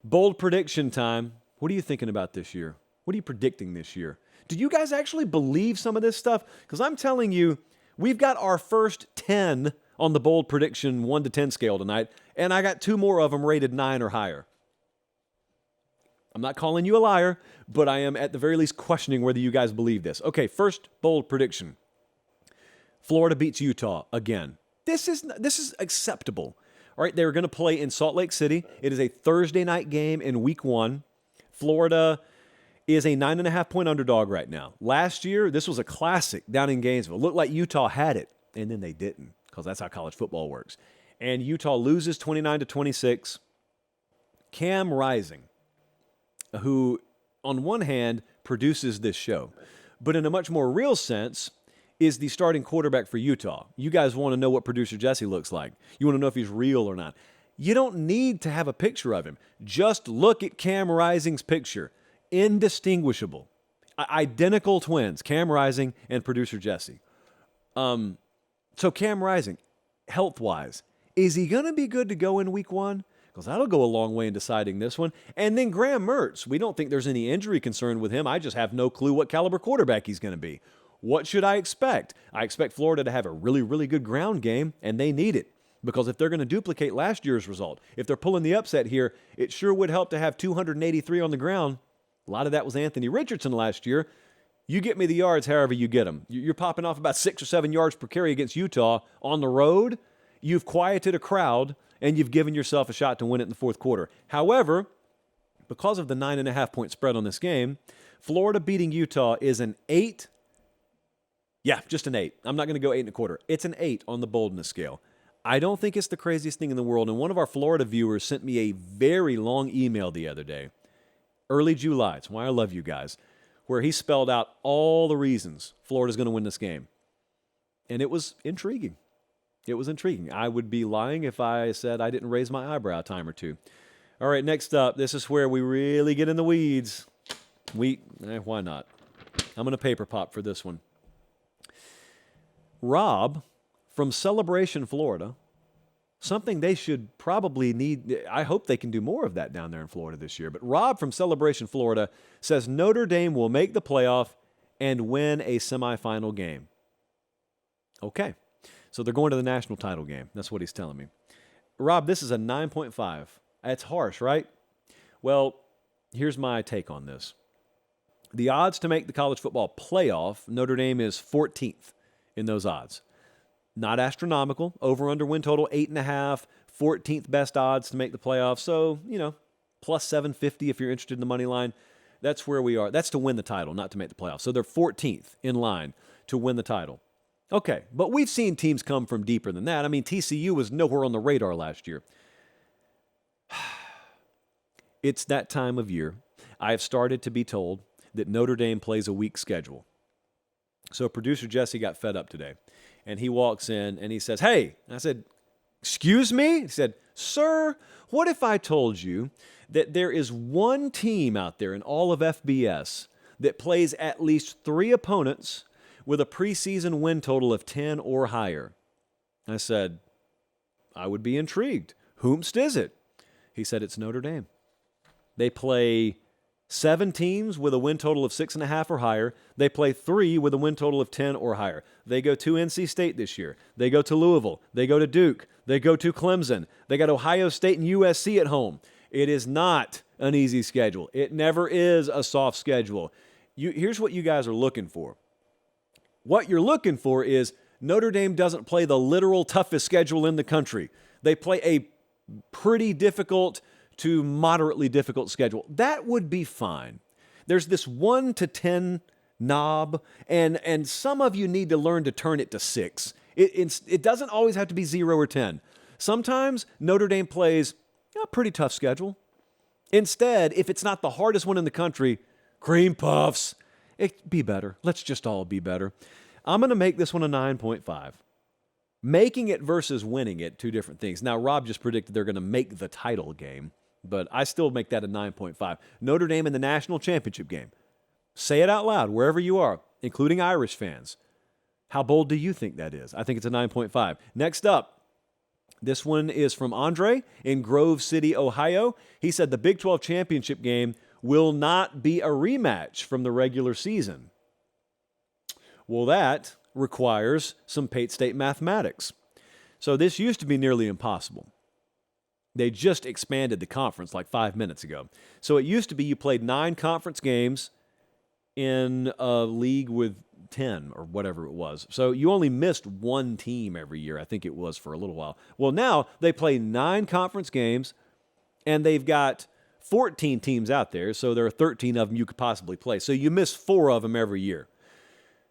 Bold prediction time. What are you thinking about this year? What are you predicting this year? Do you guys actually believe some of this stuff? Because I'm telling you, we've got our first 10 on the bold prediction 1 to 10 scale tonight, and I got 2 more of them rated 9 or higher. I'm not calling you a liar, but I am at the very least questioning whether you guys believe this. Okay, first bold prediction. Florida beats Utah again. This is acceptable. All right, they're going to play in Salt Lake City. It is a Thursday night game in week 1. Florida is a 9.5-point underdog right now. Last year, this was a classic down in Gainesville. It looked like Utah had it, and then they didn't, because that's how college football works. And Utah loses 29-26. Cam Rising, who on one hand produces this show, but in a much more real sense is the starting quarterback for Utah. You guys want to know what producer Jesse looks like. You want to know if he's real or not. You don't need to have a picture of him. Just look at Cam Rising's picture. Indistinguishable. Identical twins, Cam Rising and producer Jesse. So Cam Rising, health-wise, is he going to be good to go in week 1? Because that'll go a long way in deciding this one. And then Graham Mertz, we don't think there's any injury concern with him. I just have no clue what caliber quarterback he's going to be. What should I expect? I expect Florida to have a really, really good ground game, and they need it. Because if they're going to duplicate last year's result, if they're pulling the upset here, it sure would help to have 283 on the ground. A lot of that was Anthony Richardson last year. You get me the yards however you get them. You're popping off about 6 or 7 yards per carry against Utah on the road. You've quieted a crowd, and you've given yourself a shot to win it in the fourth quarter. However, because of the 9.5-point spread on this game, Florida beating Utah is an 8. Yeah, just an 8. I'm not going to go 8.25. It's an 8 on the boldness scale. I don't think it's the craziest thing in the world. And one of our Florida viewers sent me a very long email the other day, early July. It's why I love you guys, where he spelled out all the reasons Florida's going to win this game. And it was intriguing. It was intriguing. I would be lying if I said I didn't raise my eyebrow a time or two. All right, next up, this is where we really get in the weeds. Why not? I'm going to paper pop for this one. Rob from Celebration, Florida, something they should probably need. I hope they can do more of that down there in Florida this year. But Rob from Celebration, Florida, says Notre Dame will make the playoff and win a semifinal game. Okay, so they're going to the national title game. That's what he's telling me. Rob, this is a 9.5. That's harsh, right? Well, here's my take on this. The odds to make the college football playoff, Notre Dame is 14th in those odds. Not astronomical. Over-under win total, 8.5. 14th best odds to make the playoff. So, plus 750 if you're interested in the money line. That's where we are. That's to win the title, not to make the playoff. So they're 14th in line to win the title. Okay, but we've seen teams come from deeper than that. I mean, TCU was nowhere on the radar last year. It's that time of year. I have started to be told that Notre Dame plays a weak schedule. So producer Jesse got fed up today, and he walks in and he says, "Hey," I said, "Excuse me?" He said, "Sir, what if I told you that there is one team out there in all of FBS that plays at least 3 opponents with a preseason win total of 10 or higher?" I said, "I would be intrigued. Whomst is it?" He said, "It's Notre Dame. They play 7 teams with a win total of 6.5 or higher. They play 3 with a win total of 10 or higher. They go to NC State this year. They go to Louisville. They go to Duke. They go to Clemson. They got Ohio State and USC at home. It is not an easy schedule. It never is a soft schedule. Here's what you guys are looking for. What you're looking for is Notre Dame doesn't play the literal toughest schedule in the country. They play a pretty difficult to moderately difficult schedule. That would be fine. There's this 1 to 10 knob, and some of you need to learn to turn it to 6. It doesn't always have to be 0 or 10. Sometimes Notre Dame plays a pretty tough schedule. Instead, if it's not the hardest one in the country, cream puffs. Be better. Let's just all be better. I'm going to make this one a 9.5. Making it versus winning it, 2 different things. Now, Rob just predicted they're going to make the title game, but I still make that a 9.5. Notre Dame in the national championship game. Say it out loud wherever you are, including Irish fans. How bold do you think that is? I think it's a 9.5. Next up, This one is from Andre in Grove City, Ohio. He said the Big 12 championship game will not be a rematch from the regular season. Well, that requires some Pate State mathematics. So this used to be nearly impossible. They just expanded the conference like 5 minutes ago. So it used to be you played 9 conference games in a league with 10 or whatever it was. So you only missed one team every year, I think it was for a little while. Well, now they play 9 conference games, and they've got 14 teams out there, so there are 13 of them you could possibly play. So you miss 4 of them every year.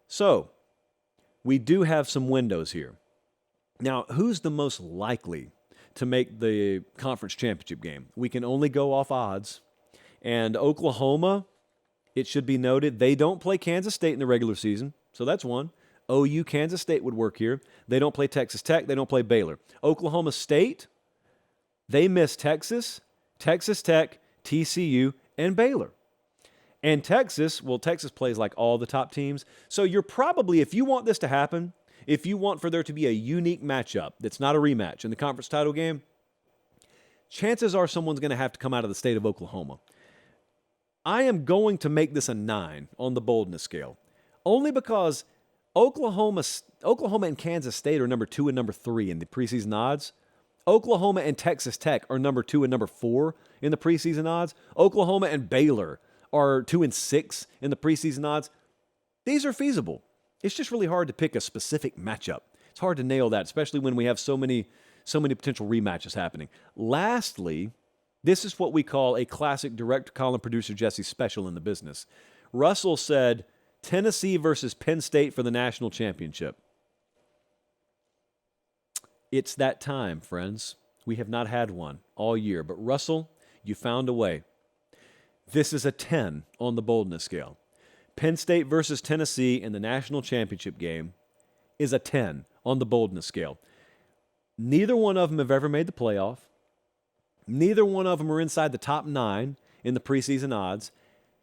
So we do have some windows here. Now, who's the most likely to make the conference championship game? We can only go off odds. And Oklahoma, it should be noted, they don't play Kansas State in the regular season, so that's one. OU, Kansas State would work here. They don't play Texas Tech. They don't play Baylor. Oklahoma State, they miss Texas, Texas Tech, TCU, and Baylor. And Texas, well, Texas plays like all the top teams. So you're probably, if you want this to happen, if you want for there to be a unique matchup that's not a rematch in the conference title game, chances are someone's going to have to come out of the state of Oklahoma. I am going to make this a 9 on the boldness scale, only because Oklahoma and Kansas State are number 2 and number 3 in the preseason odds. Oklahoma and Texas Tech are number 2 and number 4 in the preseason odds. Oklahoma and Baylor are 2 and 6 in the preseason odds. These are feasible. It's just really hard to pick a specific matchup. It's hard to nail that, especially when we have so many potential rematches happening. Lastly, this is what we call a classic direct column producer Jesse special in the business. Russell said Tennessee versus Penn State for the national championship. It's that time, friends. We have not had one all year, but Russell, you found a way. This is a 10 on the boldness scale. Penn State versus Tennessee in the national championship game is a 10 on the boldness scale. Neither one of them have ever made the playoff. Neither one of them are inside the top 9 in the preseason odds.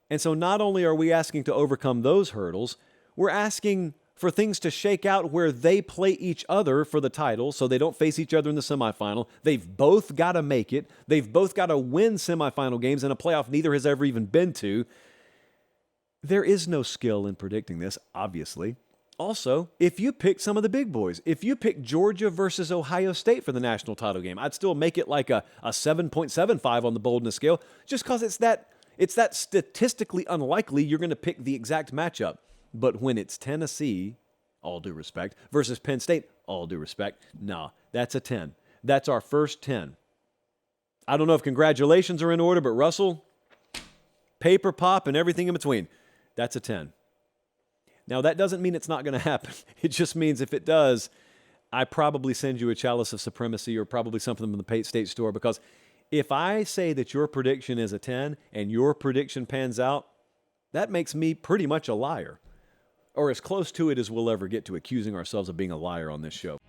And so not only are we asking to overcome those hurdles, we're asking for things to shake out where they play each other for the title so they don't face each other in the semifinal. They've both got to make it. They've both got to win semifinal games in a playoff neither has ever even been to. There is no skill in predicting this, obviously. Also, if you pick some of the big boys, if you pick Georgia versus Ohio State for the national title game, I'd still make it like a 7.75 on the boldness scale just because it's that statistically unlikely you're going to pick the exact matchup. But when it's Tennessee, all due respect, versus Penn State, all due respect, nah, that's a 10. That's our first 10. I don't know if congratulations are in order, but Russell, paper pop and everything in between, that's a 10. Now, that doesn't mean it's not going to happen. It just means if it does, I probably send you a chalice of supremacy or probably something from the Pate State store, because if I say that your prediction is a 10 and your prediction pans out, that makes me pretty much a liar, or as close to it as we'll ever get to accusing ourselves of being a liar on this show.